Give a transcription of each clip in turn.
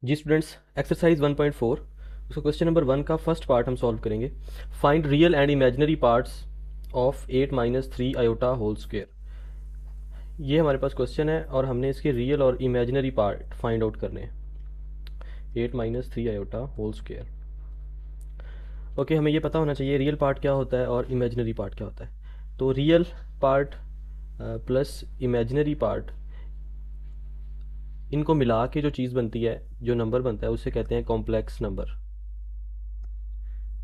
जी students, exercise 1.4 उसका question number 1 का first part हम सॉल्व करेंगे। Find real and imaginary parts of 8 minus 3 iota whole square. ये हमारे पास क्वेश्चन है और हमने इसके रियल और इमेजिनरी पार्ट फाइंड आउट करने हैं। 8 minus 3 iota whole square. Okay, हमें ये पता होना चाहिए रियल पार्ट क्या होता है और इमेजिनरी पार्ट क्या होता है। तो real part plus imaginary part, इनको मिला के जो चीज़ बनती है, जो नंबर बनता है, उसे कहते हैं कॉम्प्लेक्स नंबर।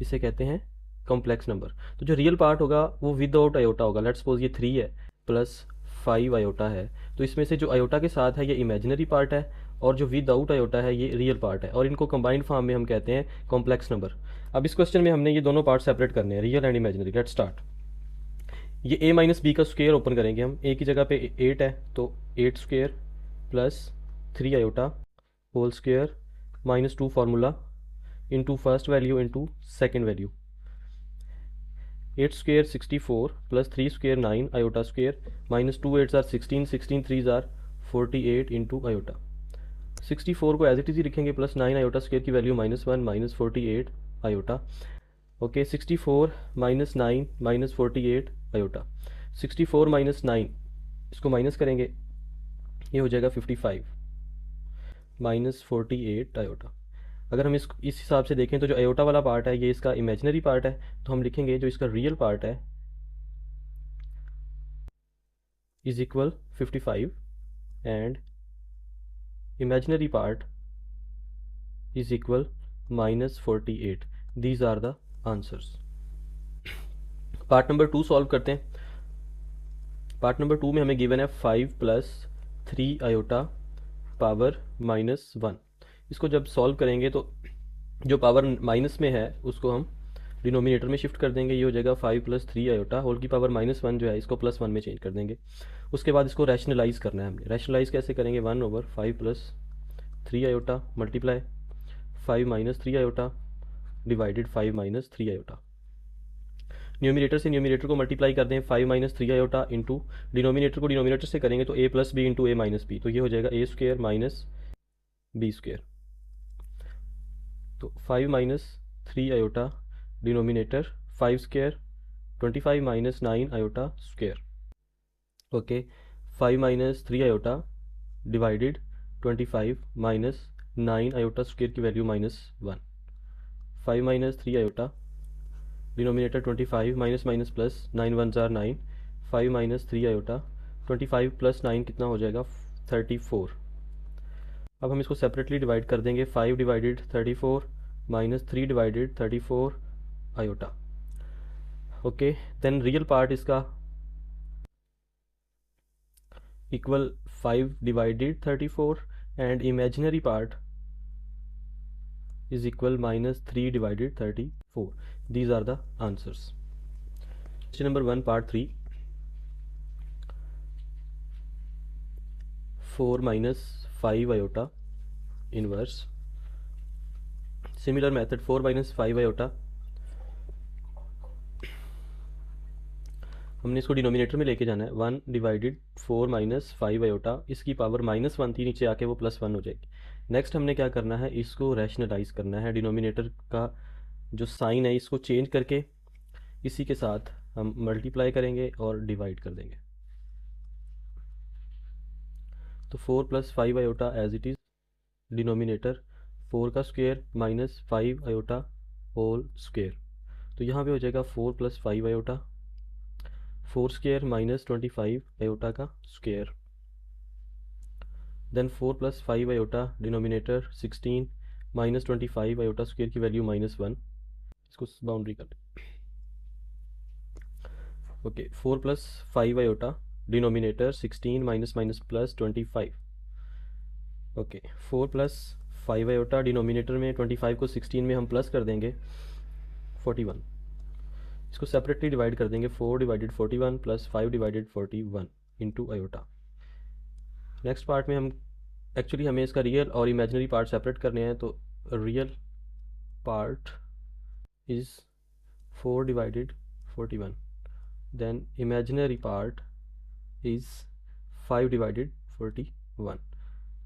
इसे कहते हैं कॉम्प्लेक्स नंबर। तो जो रियल पार्ट होगा वो विदाउट आयोटा होगा। लेट्स सपोज ये 3 है प्लस 5 आयोटा है, तो इसमें से जो आयोटा के साथ है ये इमेजिनरी पार्ट है और जो विदाउट आयोटा है ये रियल पार्ट है, और इनको कंबाइंड फॉर्म में हम कहते हैं कॉम्प्लेक्स नंबर। अब इस क्वेश्चन में हमने ये दोनों पार्ट सेपरेट करने हैं, real and imaginary. Let's start. ये a माइनस बी का स्क्वेयर ओपन करेंगे हम। a की जगह पे 8 है तो 8 square plus 3 iota whole square minus 2 formula into first value into second value. 8 square 64 plus 3 square 9 iota square minus 2 8 आर 16 16 3 आर 48 इंटू आयोटा। 64 को एज इट इज ही लिखेंगे प्लस 9 आयोटा स्क्वेयर की value -1 minus 48 iota. Okay, 64 minus 9 minus 48 iota. 64 minus 9, इसको minus करेंगे, ये हो जाएगा 55 माइनस 48 आयोटा। अगर हम इस हिसाब से देखें तो जो आयोटा वाला पार्ट है ये इसका इमेजिनरी पार्ट है, तो हम लिखेंगे जो इसका रियल पार्ट है is equal 55 and imaginary part is equal minus 48. These are the answers. Part number 2 solve करते हैं। पार्ट नंबर 2 में हमें गिवन है 5 प्लस 3 आयोटा पावर -1। इसको जब सॉल्व करेंगे तो जो पावर माइनस में है उसको हम डिनोमिनेटर में शिफ्ट कर देंगे। ये हो जाएगा 5 प्लस 3 आयोटा होल की पावर -1 जो है इसको +1 में चेंज कर देंगे। उसके बाद इसको रैशनलाइज करना है हमने। रैशनलाइज कैसे करेंगे, 1/5 plus 3 iota multiply 5 minus 3 iota divided 5 minus 3 iota. Numerator से न्यूमिनेटर को मल्टीप्लाई कर दें 5 माइनस 3 आयोटा इंटू डिनोमिनेटर को डिनोमिनेटर से करेंगे तो a plus B into A minus B, तो ये हो जाएगा A square minus B square. तो 5 minus 3 iota denominator 5 square 25 minus 9 iota square. Okay, 5 minus 3 iota divided 25 minus 9 iota square की value -1। 5 minus 3 iota denominator 25 minus minus plus 9 1 jar 9 5 minus 3 iota 25 plus 9 कितना हो जाएगा 34। अब हम इसको सेपरेटली डिवाइड कर देंगे। 5 divided 34 minus 3 divided 34 iota. Okay, then real part इसका equal 5 divided 34 and imaginary part is equal -3 divided 34. These are the answers. Question number 1 part 3, 4 minus 5 iota inverse. Similar method, 4 minus 5 iota, हमने इसको denominator में लेके जाना है। 1 divided 4 minus 5 iota, इसकी power -1 थी, नीचे आके वो +1 हो जाएगी। नेक्स्ट हमने क्या करना है, इसको रैशनलाइज करना है। डिनोमिनेटर का जो साइन है इसको चेंज करके इसी के साथ हम मल्टीप्लाई करेंगे और डिवाइड कर देंगे। तो 4 plus 5 iota as it is, denominator 4 का square minus 5 iota whole square. तो यहाँ पे हो जाएगा 4 plus 5 iota 4 square minus 25 iota का square. Then 4 plus 5 iota denominator 16 minus 25 iota square की वैल्यू -1। इसको बाउंड्री कर okay, 4 plus 5 iota denominator 16 minus minus plus 25। Okay, 4 plus 5 iota denominator में 25 को 16 में हम प्लस कर देंगे 41। इसको सेपरेटली डिवाइड कर देंगे। 4 divided 41 plus 5 divided 41 into iota. Next part में हम एक्चुअली हमें इसका रियल और इमेजिनरी पार्ट सेपरेट करने हैं। तो real part is 4 divided 41, then imaginary part is 5 divided 41।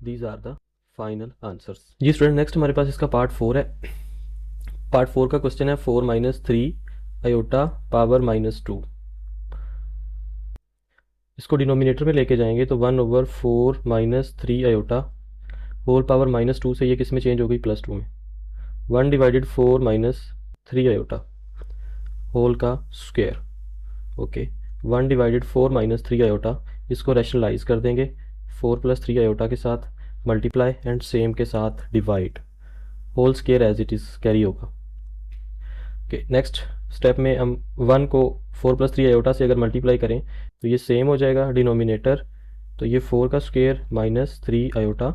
These are the final answers. जी स्टूडेंट, नेक्स्ट हमारे पास इसका पार्ट 4 है। पार्ट 4 का क्वेश्चन है 4 माइनस 3 आयोटा पावर -2। इसको डिनोमिनेटर में लेके जाएंगे तो 1/4 माइनस 3 आयोटा होल पावर -2 से ये किस में चेंज हो गई, +2 में। 1/4 माइनस 3 आयोटा होल का स्क्वायर। ओके, 1/4 माइनस 3 आयोटा, इसको रैशनलाइज कर देंगे 4 + 3 आयोटा के साथ, मल्टीप्लाई एंड सेम के साथ divide, whole square as it is carry होगा। ओके, नेक्स्ट स्टेप में हम 1 को 4 + 3 आयोटा से अगर मल्टीप्लाई करें तो ये सेम हो जाएगा डिनोमिनेटर, तो ये 4 का square minus 3 iota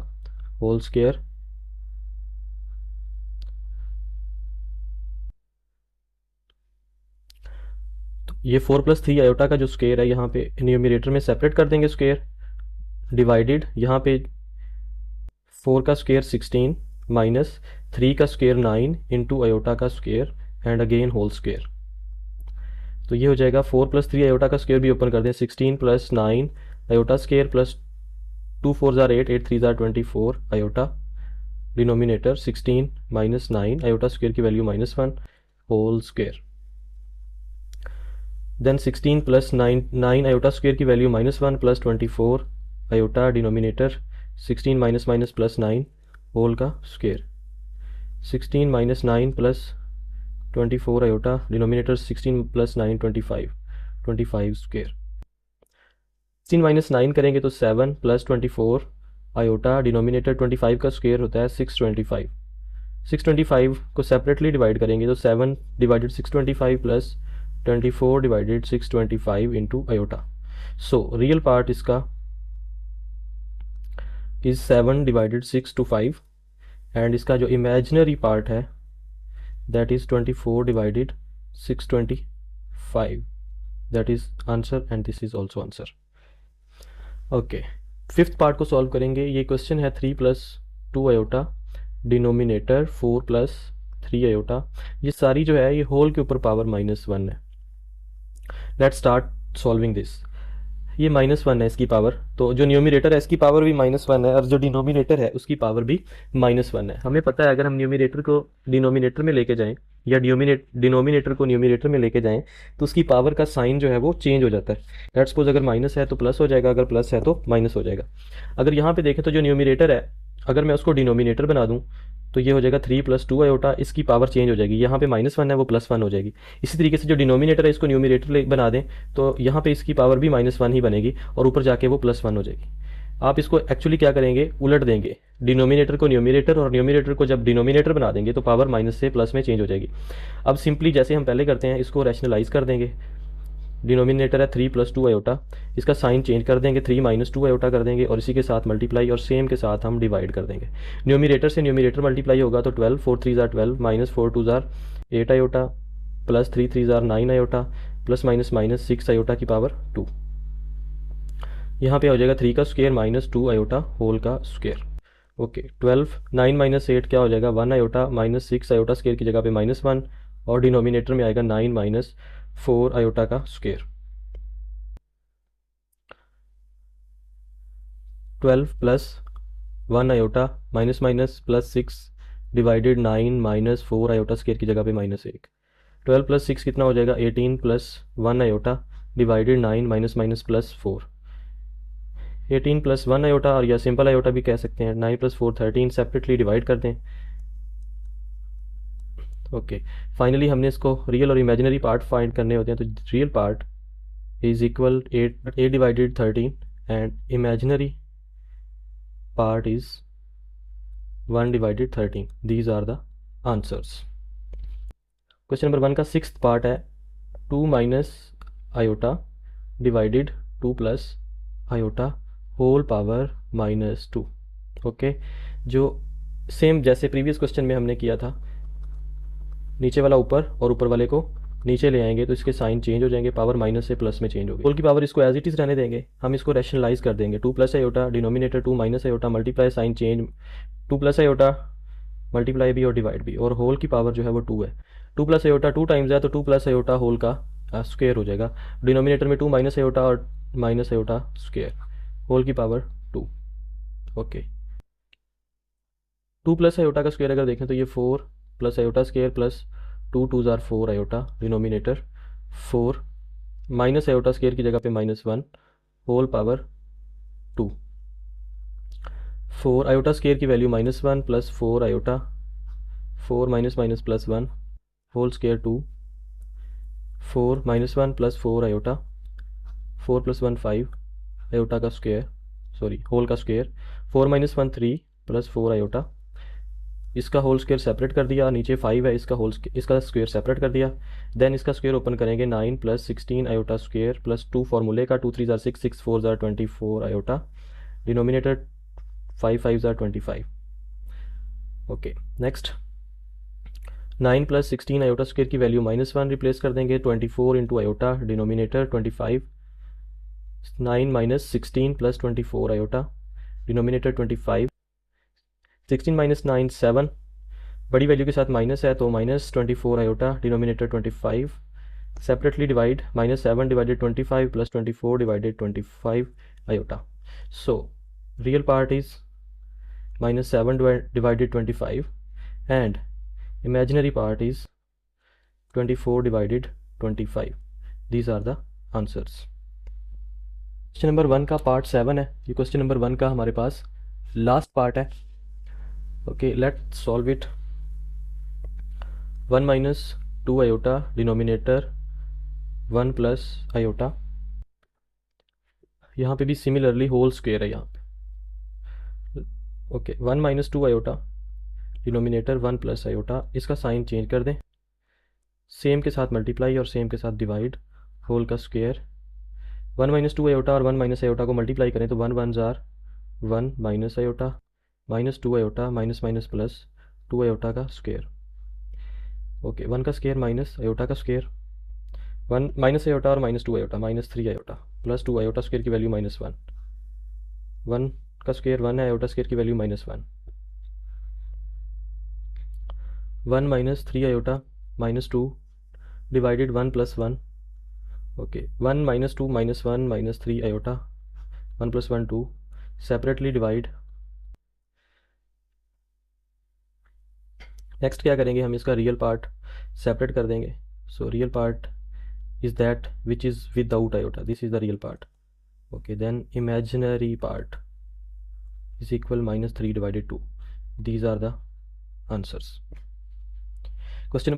whole square, तो ये 4 + 3 आयोटा का जो स्क्वायर है यहाँ पे न्यूमिनेटर में सेपरेट कर देंगे स्क्वायर, डिवाइडेड यहाँ पे 4 का स्क्वायर 16 माइनस 3 का स्क्वायर 9 इंटू आयोटा का square and again whole square. तो ये हो जाएगा 4 + 3 आयोटा का स्क्वायर भी ओपन कर दें, 16 + 9 आयोटा स्क्वायर प्लस 2 4 ज़ार 8, 8 3 ज़ार 24 iota, denominator 16 minus 9 iota square की value -1 whole square. Then 16 + 9 iota square की value -1 plus 24 iota, denominator 16 minus minus +9 whole का स्क्वायर। 16 - 9 + 24 iota, denominator 16 + 9 25 square. 16 - 9 करेंगे तो 7 + 24 आयोटा, डिनोमिनेटर 25 का स्क्वायर होता है 625। 625 को सेपरेटली डिवाइड करेंगे तो 7/625 प्लस 24/625 इंटू आयोटा। सो रियल पार्ट इसका इज 7/6 to 5 एंड इसका जो इमेजिनरी पार्ट है that is 24/625, that is answer and this is also answer. Okay, fifth part को सॉल्व करेंगे। ये क्वेश्चन है 3 + 2 आयोटा, डिनोमिनेटर 4 + 3 आयोटा, ये सारी जो है ये होल के ऊपर पावर -1 है। Let's start solving this. ये -1 है इसकी पावर, तो जो न्यूमिनेटर है इसकी पावर भी -1 है और जो डिनोमिनेटर है उसकी पावर भी -1 है। हमें पता है अगर हम न्यूमिनेटर को डिनोमिनेटर में लेके जाएं या डिनोमिनेटर को न्यूमिनेटर में लेके जाएं तो उसकी पावर का साइन जो है वो चेंज हो जाता है। लेट्स सपोज अगर माइनस है तो प्लस हो जाएगा, अगर प्लस है तो माइनस हो जाएगा। अगर यहाँ पे देखें तो जो न्यूमिनेटर है अगर मैं उसको डिनोमिनेटर बना दूँ तो ये हो जाएगा 3 + 2 आयोटा, इसकी पावर चेंज हो जाएगी, यहाँ पे -1 है वो +1 हो जाएगी। इसी तरीके से जो डिनोमिनेटर है इसको न्यूमिनेटर बना दें तो यहाँ पे इसकी पावर भी -1 ही बनेगी और ऊपर जाके वो +1 हो जाएगी। आप इसको एक्चुअली क्या करेंगे, उलट देंगे, डिनोमिनेटर को न्यूमिनेटर और न्यूमिनेटर को जब डिनोमिनेटर बना देंगे तो पावर माइनस से प्लस में चेंज हो जाएगी। अब सिंपली जैसे हम पहले करते हैं इसको रैशनलाइज कर देंगे। डिनोमिनेटर है 3 + 2 आयोटा, इसका साइन चेंज कर देंगे, 3 - 2 आयोटा कर देंगे और इसी के साथ मल्टीप्लाई और सेम के साथ हम डिवाइड कर देंगे। न्यूमिनेटर से न्यूमिनेटर मल्टीप्लाई होगा तो 12, 4 3 ज़ार 12 -4 2 ज़ार 8 आयोटा प्लस 3 3 ज़ार 9 आयोटा प्लस माइनस 6 आयोटा की पावर 2। यहाँ पे हो जाएगा 3 का स्क्वायर -2 आयोटा होल का स्क्वायर। ओके, 12 9 - 8 क्या हो जाएगा 1 आयोटा -6 आयोटा स्क्वायर की जगह पे -1 और डिनोमिनेटर में आएगा 9 - 4 आयोटा का square. 12 + 1 iota +6 divided 9 - 4 iota square की जगह पे -1। 12 + 6 कितना हो जाएगा 18 + 1 आयोटा डिवाइडेड 9 +4। 18 + 1 आयोटा और या सिंपल आयोटा भी कह सकते हैं, 9 + 4 13, सेपरेटली डिवाइड कर दें। ओके, फाइनली हमने इसको रियल और इमेजिनरी पार्ट फाइंड करने होते हैं, तो real part is equal 8/13 and imaginary part is 1/13. These are the answers. Question number 1 का 6th पार्ट है 2 - iota divided 2 + iota whole power -2। Okay, जो सेम जैसे प्रीवियस क्वेश्चन में हमने किया था, नीचे वाला ऊपर और ऊपर वाले को नीचे ले आएंगे तो इसके साइन चेंज हो जाएंगे, पावर माइनस से प्लस में चेंज होगी। होल की पावर इसको एज इट इज़ रहने देंगे, हम इसको रैशनलाइज कर देंगे। 2 + iota denominator 2 - iota multiply sign change 2 + iota multiply भी और डिवाइड भी, और होल की पावर जो है वो 2 है। 2 + आयोटा 2 टाइम्स है तो 2 + आयोटा होल का स्क्वायर हो जाएगा। डिनोमिनेटर में 2 - आयोटा और -आयोटा स्क्वायर, होल की पावर 2। ओके, 2 प्लस आयोटा का स्क्वायर अगर देखें तो ये 4 प्लस आयोटा स्क्वायर प्लस 2 2 ज़ार 4 iota, denominator 4, minus iota square की जगह पे -1 होल पावर 2। 4 आयोटा स्क्वायर की value -1 plus 4 iota, 4 minus minus plus 1 whole square 2, 4 -1 plus 4 iota, 4 plus 1 5 iota का स्क्वायर, सॉरी होल का स्क्वायर, 4 माइनस 1 3 प्लस 4 आयोटा, इसका whole square separate कर दिया, नीचे 5 है, इसका स्क्वायर सेपरेट कर दिया। देन इसका स्क्वायर ओपन करेंगे, 9 प्लस 16 आयोटा स्क्वायर प्लस 2 फार्मूले का, 2 3 ज़ार 6 6 4 ज़ार 24 आयोटा, डिनोमिनेटर 5 5 ज़ार 25। Okay next, 9 plus 16 iota square की वैल्यू -1 रिप्लेस कर देंगे, 24 into iota, denominator 25, 9 minus 16 plus 24 iota, denominator 25, 16 minus 9 7, बड़ी वैल्यू के साथ माइनस है तो -24 iota, denominator 25, separately divide, -7 divided 25 plus 24 divided 25 iota. So real part is -7 divided 25 and imaginary part is 24 divided 25. These are the answers. Question number 1 का part 7 है, ये question number 1 का हमारे पास लास्ट पार्ट है। Okay let's solve it. 1 minus 2 iota, denominator 1 plus iota, यहाँ पे भी similarly whole square है यहाँ पे। Okay 1 minus 2 iota, denominator 1 plus iota, इसका साइन चेंज कर दें, सेम के साथ मल्टीप्लाई और सेम के साथ डिवाइड, होल का स्क्वायर, 1 माइनस 2 आयोटा और 1 माइनस आयोटा को मल्टीप्लाई करें तो 1 1 ज़ार 1 minus iota, minus 2 iota, minus minus plus 2 iota का स्क्वायर। ओके 1 का स्क्वायर माइनस आयोटा का स्क्वायर, 1 माइनस आयोटा और -2 iota, -3 iota plus 2 iota square की वैल्यू -1, 1 का स्क्वायर 1 है, आयोटा स्क्वायर की value -1, 1 minus 3 iota -2 divided 1 plus 1। Okay 1 minus 2 -1 -3 iota, 1 plus 1 2, separately divide. Next क्या करेंगे, हम इसका रियल पार्ट सेपरेट कर देंगे। So real part is that which is without iota, this is the real part. Okay then imaginary part is equal -3 divided 2। These are the answers.